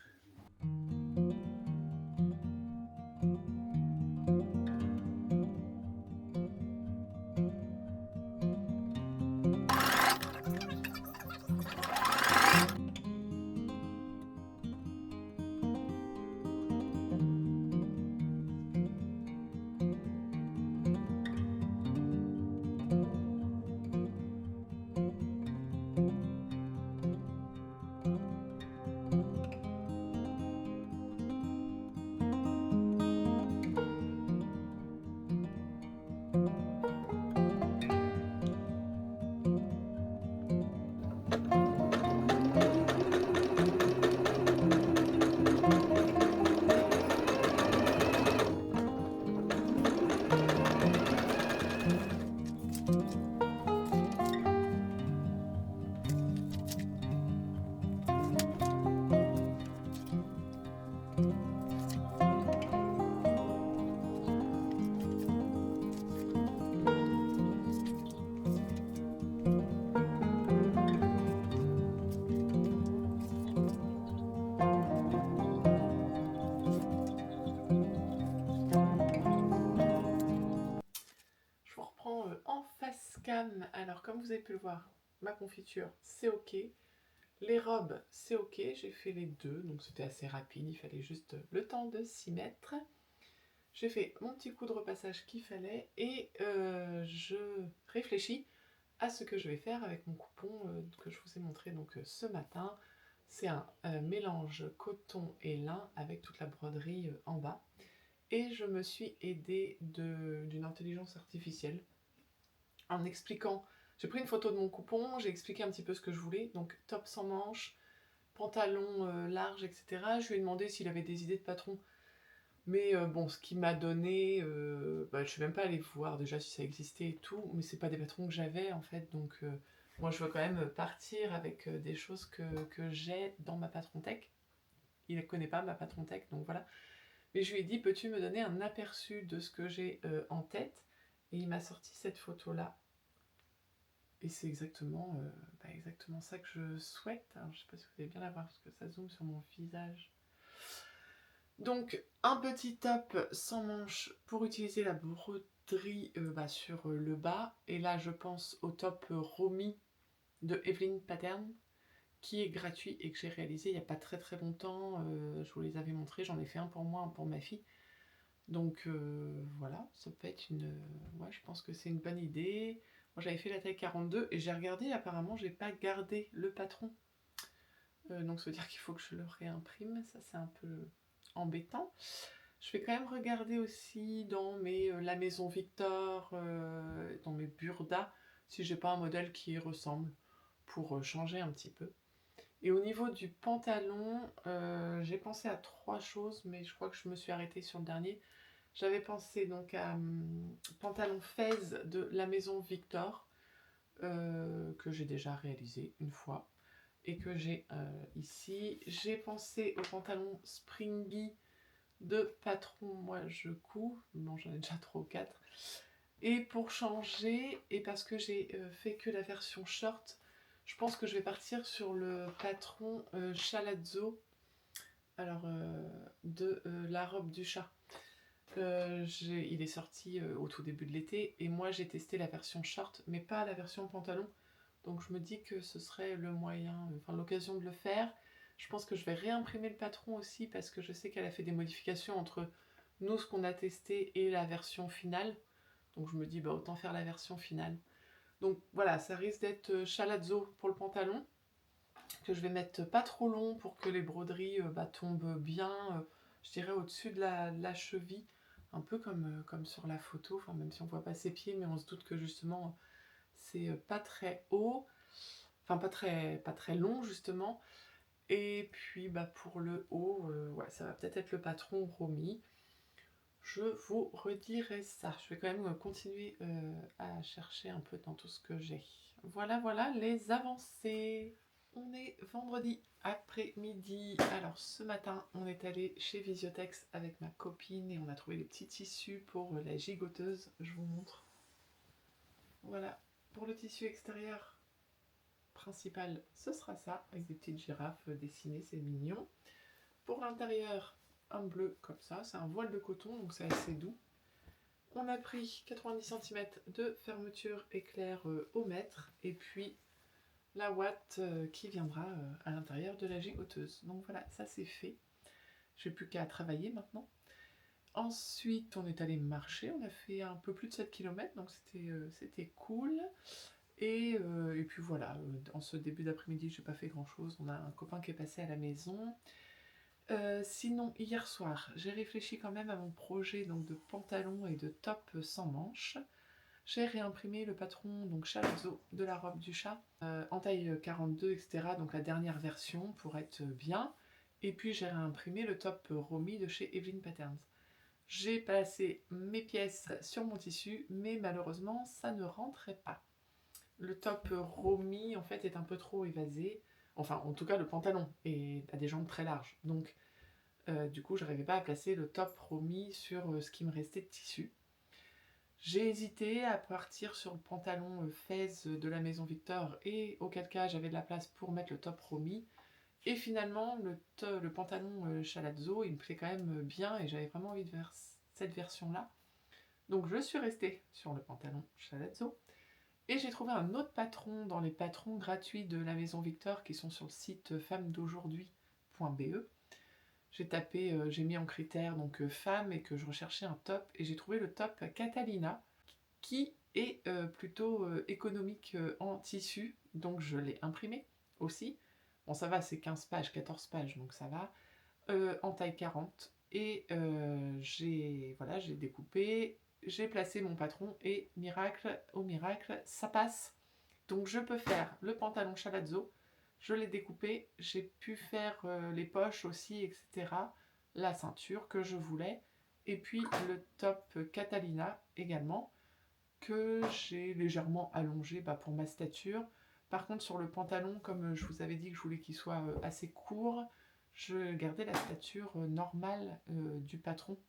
reprends en face cam. Alors comme vous avez pu le voir, ma confiture c'est ok. Les robes c'est ok, j'ai fait les deux, donc c'était assez rapide, il fallait juste le temps de s'y mettre. J'ai fait mon petit coup de repassage qu'il fallait et je réfléchis à ce que je vais faire avec mon coupon que je vous ai montré donc ce matin. C'est un mélange coton et lin avec toute la broderie en bas. Et je me suis aidée d'une intelligence artificielle en expliquant. J'ai pris une photo de mon coupon, j'ai expliqué un petit peu ce que je voulais. Donc top sans manches, pantalon large, etc. Je lui ai demandé s'il avait des idées de patron. Mais bon, ce qu'il m'a donné, je ne suis même pas allée voir déjà si ça existait et tout, mais c'est pas des patrons que j'avais en fait, donc moi je veux quand même partir avec des choses que j'ai dans ma patron tech. Il ne connaît pas ma patron tech, donc voilà. Mais je lui ai dit, peux-tu me donner un aperçu de ce que j'ai en tête? Et il m'a sorti cette photo-là. Et c'est exactement, exactement ça que je souhaite. Alors je sais pas si vous allez bien la voir, parce que ça zoome sur mon visage. Donc un petit top sans manches pour utiliser la broderie sur le bas. Et là je pense au top Romy de Evelyn Pattern qui est gratuit et que j'ai réalisé il n'y a pas très très longtemps. Je vous les avais montrés, j'en ai fait un pour moi, un pour ma fille. Donc voilà, ça peut être une... ouais, je pense que c'est une bonne idée. Moi j'avais fait la taille 42 et j'ai regardé, apparemment j'ai pas gardé le patron. Donc ça veut dire qu'il faut que je le réimprime, ça c'est un peu embêtant. Je vais quand même regarder aussi dans mes La Maison Victor, dans mes Burda, si j'ai pas un modèle qui y ressemble, pour changer un petit peu. Et au niveau du pantalon, j'ai pensé à 3 choses, mais je crois que je me suis arrêtée sur le dernier. J'avais pensé donc à pantalon fez de La Maison Victor, que j'ai déjà réalisé une fois, et que j'ai ici. J'ai pensé au pantalon Springy de Patron, moi je couds, bon j'en ai déjà 3 ou 4. Et pour changer, et parce que j'ai fait que la version short, je pense que je vais partir sur le patron Chalazzo, alors de la robe du chat. Il est sorti au tout début de l'été, et moi j'ai testé la version short, mais pas la version pantalon. Donc je me dis que ce serait le moyen, enfin l'occasion de le faire. Je pense que je vais réimprimer le patron aussi, parce que je sais qu'elle a fait des modifications entre nous, ce qu'on a testé, et la version finale. Donc je me dis, autant faire la version finale. Donc voilà, ça risque d'être Chalazzo pour le pantalon, que je vais mettre pas trop long pour que les broderies tombent bien, je dirais au-dessus de la cheville, un peu comme sur la photo, enfin, même si on voit pas ses pieds, mais on se doute que justement c'est pas très haut, enfin pas très long justement. Et puis pour le haut, ouais, ça va peut-être être le patron Romy. Je vous redirai ça. Je vais quand même continuer à chercher un peu dans tout ce que j'ai. Voilà les avancées. On est vendredi après-midi. Alors ce matin, on est allé chez Visiotex avec ma copine et on a trouvé des petits tissus pour la gigoteuse. Je vous montre. Voilà, pour le tissu extérieur principal, ce sera ça, avec des petites girafes dessinées, c'est mignon. Pour l'intérieur, un bleu comme ça, c'est un voile de coton, donc c'est assez doux. On a pris 90 cm de fermeture éclair au mètre, et puis la ouate qui viendra à l'intérieur de la gigoteuse. Donc voilà, ça c'est fait. Je n'ai plus qu'à travailler maintenant. Ensuite, on est allé marcher, on a fait un peu plus de 7 km, donc c'était cool. Et puis voilà, en ce début d'après-midi, j'ai pas fait grand-chose. On a un copain qui est passé à la maison. Sinon, hier soir, j'ai réfléchi quand même à mon projet donc, de pantalon et de top sans manches. J'ai réimprimé le patron donc Chalazzo de la robe du chat en taille 42, etc. Donc la dernière version pour être bien. Et puis j'ai réimprimé le top Romy de chez Evelyn Patterns. J'ai placé mes pièces sur mon tissu, mais malheureusement, ça ne rentrait pas. Le top Romy, en fait, est un peu trop évasé. Enfin, en tout cas, le pantalon a des jambes très larges. Donc, du coup, je n'arrivais pas à placer le top Romy sur ce qui me restait de tissu. J'ai hésité à partir sur le pantalon Fez de la Maison Victor et auquel cas j'avais de la place pour mettre le top Romy. Et finalement, le pantalon Chalazzo, il me plaît quand même bien et j'avais vraiment envie de faire cette version-là. Donc je suis restée sur le pantalon Chalazzo. Et j'ai trouvé un autre patron dans les patrons gratuits de la Maison Victor qui sont sur le site femmedaujourd'hui.be. J'ai tapé, j'ai mis en critère donc femme et que je recherchais un top et j'ai trouvé le top Catalina qui est plutôt économique en tissu, donc je l'ai imprimé aussi. Bon ça va, c'est 15 pages, 14 pages, donc ça va. En taille 40 et j'ai découpé, j'ai placé mon patron et miracle au miracle, ça passe. Donc je peux faire le pantalon Chalazzo, je l'ai découpé, j'ai pu faire les poches aussi, etc. La ceinture que je voulais, et puis le top Catalina également, que j'ai légèrement allongé pour ma stature. Par contre sur le pantalon, comme je vous avais dit que je voulais qu'il soit assez court, je gardais la stature normale du patron.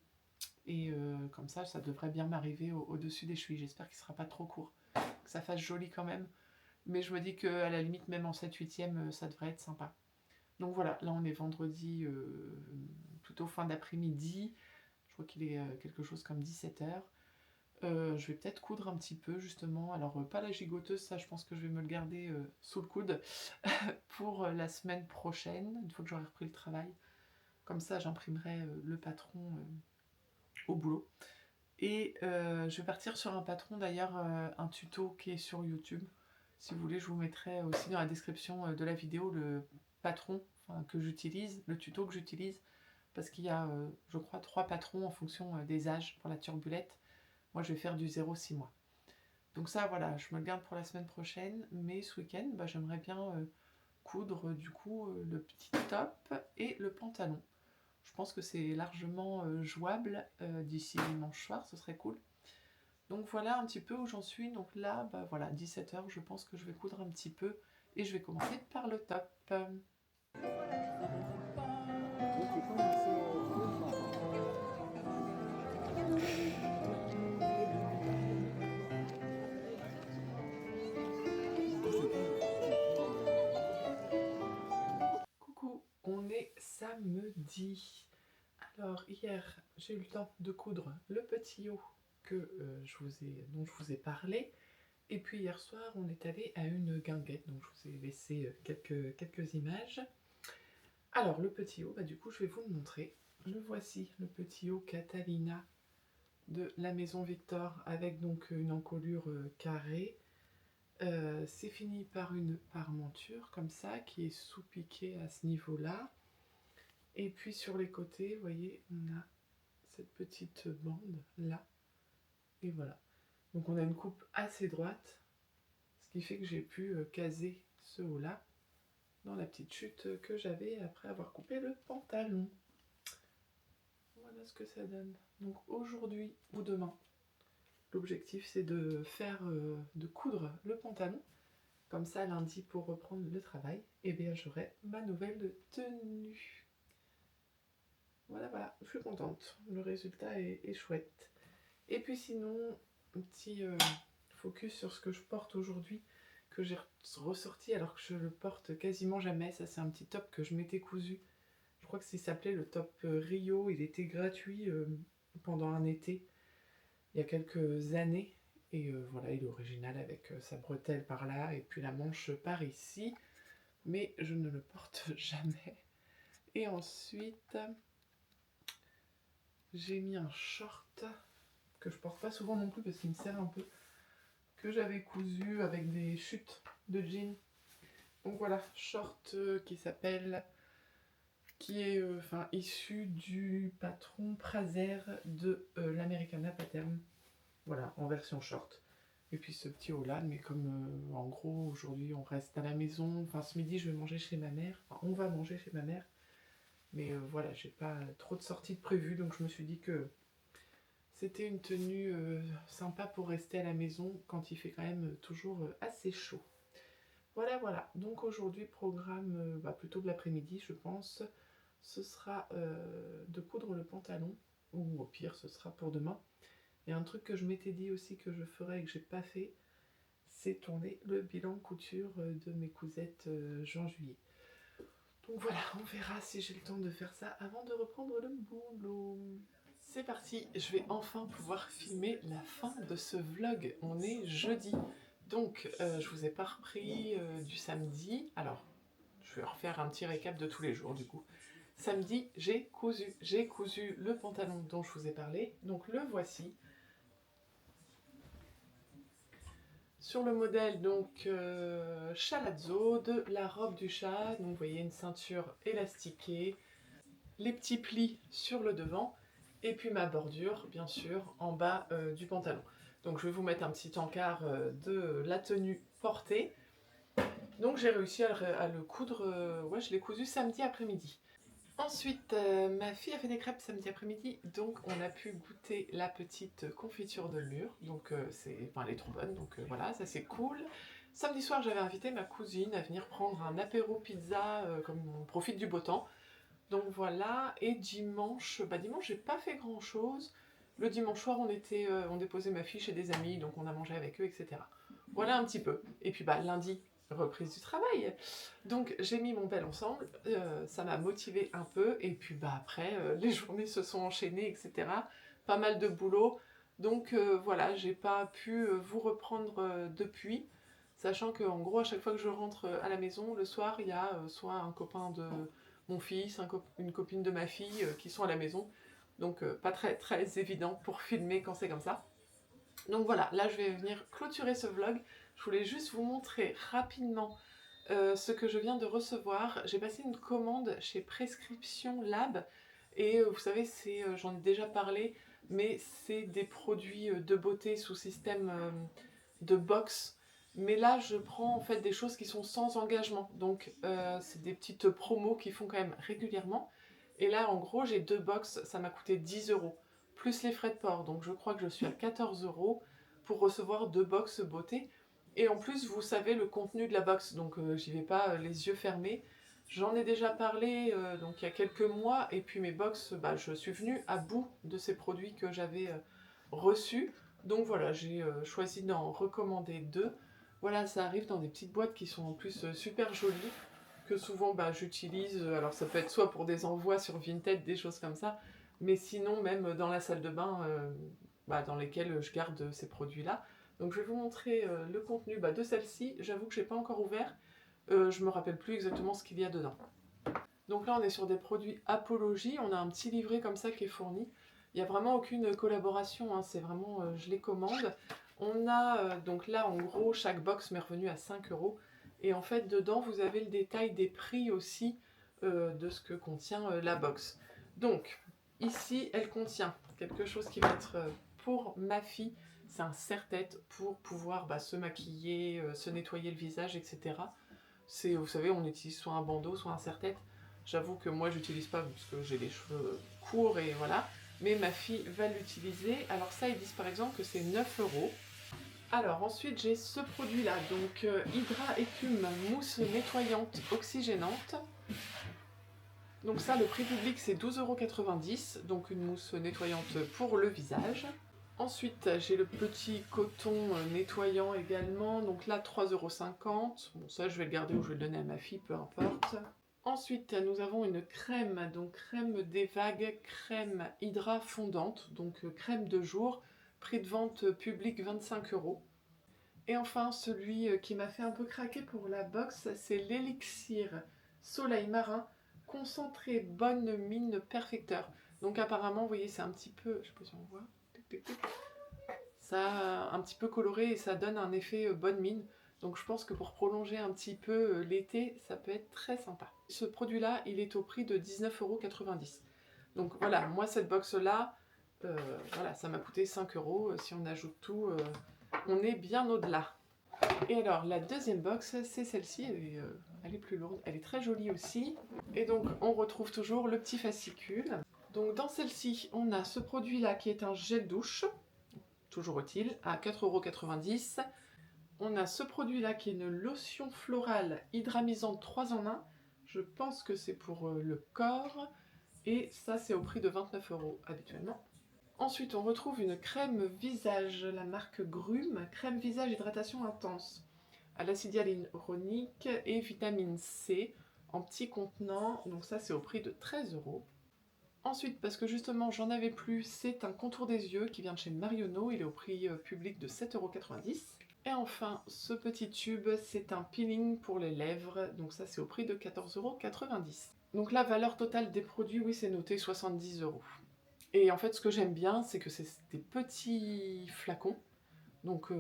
Et comme ça devrait bien m'arriver au-dessus des chevilles. J'espère qu'il ne sera pas trop court, que ça fasse joli quand même. Mais je me dis qu'à la limite, même en 7/8e, ça devrait être sympa. Donc voilà, là on est vendredi, plutôt fin d'après-midi. Je crois qu'il est quelque chose comme 17h. Je vais peut-être coudre un petit peu justement. Alors pas la gigoteuse, ça je pense que je vais me le garder sous le coude pour la semaine prochaine, une fois que j'aurai repris le travail. Comme ça j'imprimerai le patron au boulot. Et je vais partir sur un patron d'ailleurs, un tuto qui est sur YouTube. Si vous voulez, je vous mettrai aussi dans la description de la vidéo le patron que j'utilise, le tuto que j'utilise, parce qu'il y a, je crois, 3 patrons en fonction des âges pour la turbulette. Moi, je vais faire du 0-6 mois. Donc ça, voilà, je me le garde pour la semaine prochaine, mais ce week-end, j'aimerais bien coudre du coup le petit top et le pantalon. Je pense que c'est largement jouable d'ici dimanche soir, ce serait cool. Donc voilà un petit peu où j'en suis. Donc là, voilà, 17h, je pense que je vais coudre un petit peu et je vais commencer par le top. Coucou, on est samedi. Alors hier, j'ai eu le temps de coudre le petit haut dont je vous ai parlé. Et puis hier soir, on est allé à une guinguette, donc je vous ai laissé quelques images. Alors le petit haut, du coup je vais vous le montrer. Le voici, le petit haut Catalina de la Maison Victor avec donc une encolure carrée. C'est fini par une parmenture comme ça qui est sous-piquée à ce niveau-là. Et puis sur les côtés, vous voyez, on a cette petite bande là. Et voilà. Donc on a une coupe assez droite, ce qui fait que j'ai pu caser ce haut là dans la petite chute que j'avais après avoir coupé le pantalon. Voilà ce que ça donne. Donc aujourd'hui ou demain, l'objectif c'est de de coudre le pantalon. Comme ça lundi pour reprendre le travail, et bien j'aurai ma nouvelle tenue. Voilà, je suis contente. Le résultat est chouette. Et puis sinon, un petit focus sur ce que je porte aujourd'hui, que j'ai ressorti alors que je le porte quasiment jamais. Ça, c'est un petit top que je m'étais cousu. Je crois que ça s'appelait le top Rio. Il était gratuit pendant un été, il y a quelques années. Et voilà, il est original avec sa bretelle par là et puis la manche par ici. Mais je ne le porte jamais. Et ensuite, j'ai mis un short que je porte pas souvent non plus parce qu'il me serre un peu, que j'avais cousu avec des chutes de jeans. Donc voilà, short qui est issu du patron Prazer de l'Americana Pattern. Voilà, en version short. Et puis ce petit haut là, mais comme en gros aujourd'hui on reste à la maison, ce midi je vais manger chez ma mère, on va manger chez ma mère, mais voilà, j'ai pas trop de sorties de prévues, donc je me suis dit que c'était une tenue sympa pour rester à la maison quand il fait quand même toujours assez chaud. Voilà, donc aujourd'hui programme plutôt de l'après-midi je pense, ce sera de coudre le pantalon, ou au pire ce sera pour demain. Et un truc que je m'étais dit aussi que je ferais et que j'ai pas fait, c'est tourner le bilan couture de mes cousettes juin-juillet. Donc voilà, on verra si j'ai le temps de faire ça avant de reprendre le boulot. C'est parti, je vais enfin pouvoir filmer la fin de ce vlog. On est jeudi, donc je vous ai pas repris du samedi. Alors, je vais refaire un petit récap de tous les jours du coup. Samedi, j'ai cousu le pantalon dont je vous ai parlé, donc le voici. Sur le modèle, donc Chalazzo, de la robe du chat, donc vous voyez une ceinture élastiquée, les petits plis sur le devant, et puis ma bordure, bien sûr, en bas du pantalon. Donc je vais vous mettre un petit encart de la tenue portée. Donc j'ai réussi à le coudre, ouais, je l'ai cousu samedi après-midi. Ensuite, ma fille a fait des crêpes samedi après-midi, donc on a pu goûter la petite confiture de lure. Donc elle est trop bonne, donc voilà, ça c'est cool. Samedi soir, j'avais invité ma cousine à venir prendre un apéro pizza, comme on profite du beau temps. Donc voilà, et dimanche, dimanche j'ai pas fait grand chose. Le dimanche soir on déposait ma fille chez des amis, donc on a mangé avec eux, etc. Voilà un petit peu. Et puis lundi, reprise du travail. Donc j'ai mis mon bel ensemble, ça m'a motivée un peu, et puis après, les journées se sont enchaînées, etc. Pas mal de boulot, donc voilà, j'ai pas pu vous reprendre depuis, sachant qu'en gros, à chaque fois que je rentre à la maison, le soir, il y a soit un copain de mon fils, une copine de ma fille qui sont à la maison, donc pas très très évident pour filmer quand c'est comme ça. Donc voilà, là je vais venir clôturer ce vlog. Je voulais juste vous montrer rapidement ce que je viens de recevoir. J'ai passé une commande chez Prescription Lab et vous savez, j'en ai déjà parlé, mais c'est des produits de beauté sous système de box. Mais là, je prends en fait des choses qui sont sans engagement. Donc c'est des petites promos qui font quand même régulièrement. Et là, en gros, j'ai 2 box, ça m'a coûté 10 €, plus les frais de port. Donc je crois que je suis à 14 € pour recevoir 2 box beauté. Et en plus, vous savez le contenu de la box, donc j'y vais pas les yeux fermés. J'en ai déjà parlé donc il y a quelques mois, et puis mes box, je suis venue à bout de ces produits que j'avais reçus. Donc voilà, j'ai choisi d'en recommander 2. Voilà, ça arrive dans des petites boîtes qui sont en plus super jolies, que souvent j'utilise. Alors ça peut être soit pour des envois sur Vinted, des choses comme ça, mais sinon même dans la salle de bain, dans lesquelles je garde ces produits-là. Donc je vais vous montrer le contenu de celle-ci. J'avoue que je n'ai pas encore ouvert. Je me rappelle plus exactement ce qu'il y a dedans. Donc là on est sur des produits Apologie. On a un petit livret comme ça qui est fourni. Il n'y a vraiment aucune collaboration, hein. C'est vraiment je les commande. On a donc là en gros chaque box m'est revenu à 5 €. Et en fait dedans vous avez le détail des prix aussi de ce que contient la box. Donc ici elle contient quelque chose qui va être pour ma fille. C'est un serre-tête pour pouvoir se maquiller, se nettoyer le visage, etc. Vous savez, on utilise soit un bandeau, soit un serre-tête. J'avoue que moi, j'utilise pas parce que j'ai les cheveux courts et voilà. Mais ma fille va l'utiliser. Alors ça, ils disent par exemple que c'est 9 €. Alors ensuite, j'ai ce produit-là. Donc Hydra Écume mousse nettoyante oxygénante. Donc ça, le prix public, c'est 12,90 €. Donc une mousse nettoyante pour le visage. Ensuite, j'ai le petit coton nettoyant également, donc là 3,50 €. Bon, ça je vais le garder ou je vais le donner à ma fille, peu importe. Ensuite, nous avons une crème, donc crème des vagues, crème Hydra fondante, donc crème de jour, prix de vente public 25 €. Et enfin, celui qui m'a fait un peu craquer pour la box, c'est l'élixir Soleil Marin, concentré bonne mine perfecteur. Donc apparemment, vous voyez, c'est un petit peu, je sais pas si on voit, ça un petit peu coloré et ça donne un effet bonne mine. Donc je pense que pour prolonger un petit peu l'été, ça peut être très sympa. Ce produit-là, il est au prix de 19,90 €. Donc voilà, moi cette box-là, voilà, ça m'a coûté 5 €. Si on ajoute tout, on est bien au-delà. Et alors la deuxième box, c'est celle-ci, elle est plus lourde, elle est très jolie aussi. Et donc on retrouve toujours le petit fascicule. Donc dans celle-ci, on a ce produit-là qui est un gel douche, toujours utile, à 4,90 €. On a ce produit-là qui est une lotion florale hydramisante 3 en 1. Je pense que c'est pour le corps. Et ça, c'est au prix de 29 € habituellement. Ensuite, on retrouve une crème visage, la marque Grume, crème visage hydratation intense, à l'acide hyaluronique et vitamine C, en petit contenant. Donc ça, c'est au prix de 13 €. Ensuite, parce que justement j'en avais plus, c'est un contour des yeux qui vient de chez Marionneau, il est au prix public de 7,90 €. Et enfin, ce petit tube, c'est un peeling pour les lèvres, donc ça c'est au prix de 14,90 €. Donc la valeur totale des produits, oui, c'est noté 70 €. Et en fait, ce que j'aime bien, c'est que c'est des petits flacons, donc,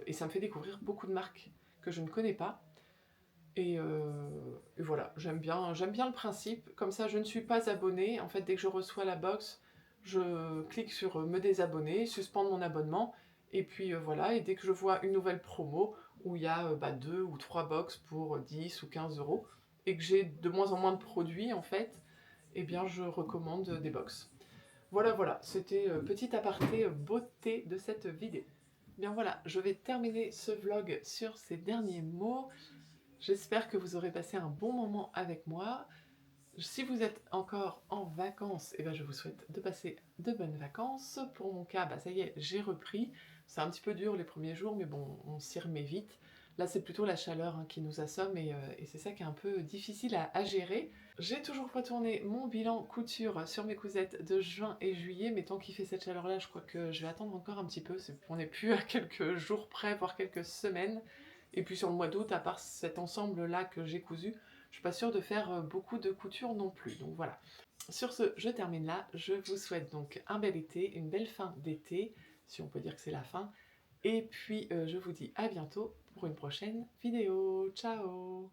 et ça me fait découvrir beaucoup de marques que je ne connais pas. Et voilà, j'aime bien le principe. Comme ça, je ne suis pas abonnée. En fait, dès que je reçois la box, je clique sur me désabonner, suspendre mon abonnement. Et puis voilà, et dès que je vois une nouvelle promo où il y a 2 ou 3 box pour 10 ou 15 € et que j'ai de moins en moins de produits en fait, eh bien je recommande des box. Voilà, voilà, c'était petit aparté beauté de cette vidéo. Bien voilà, je vais terminer ce vlog sur ces derniers mots. J'espère que vous aurez passé un bon moment avec moi. Si vous êtes encore en vacances, eh ben je vous souhaite de passer de bonnes vacances. Pour mon cas, bah ça y est, j'ai repris. C'est un petit peu dur les premiers jours, mais bon, on s'y remet vite. Là, c'est plutôt la chaleur qui nous assomme et c'est ça qui est un peu difficile à gérer. J'ai toujours pas tourné mon bilan couture sur mes cousettes de juin et juillet, mais tant qu'il fait cette chaleur-là, je crois que je vais attendre encore un petit peu. On n'est plus à quelques jours près, voire quelques semaines. Et puis sur le mois d'août, à part cet ensemble-là que j'ai cousu, je suis pas sûre de faire beaucoup de couture non plus. Donc voilà. Sur ce, je termine là. Je vous souhaite donc un bel été, une belle fin d'été, si on peut dire que c'est la fin. Et puis je vous dis à bientôt pour une prochaine vidéo. Ciao!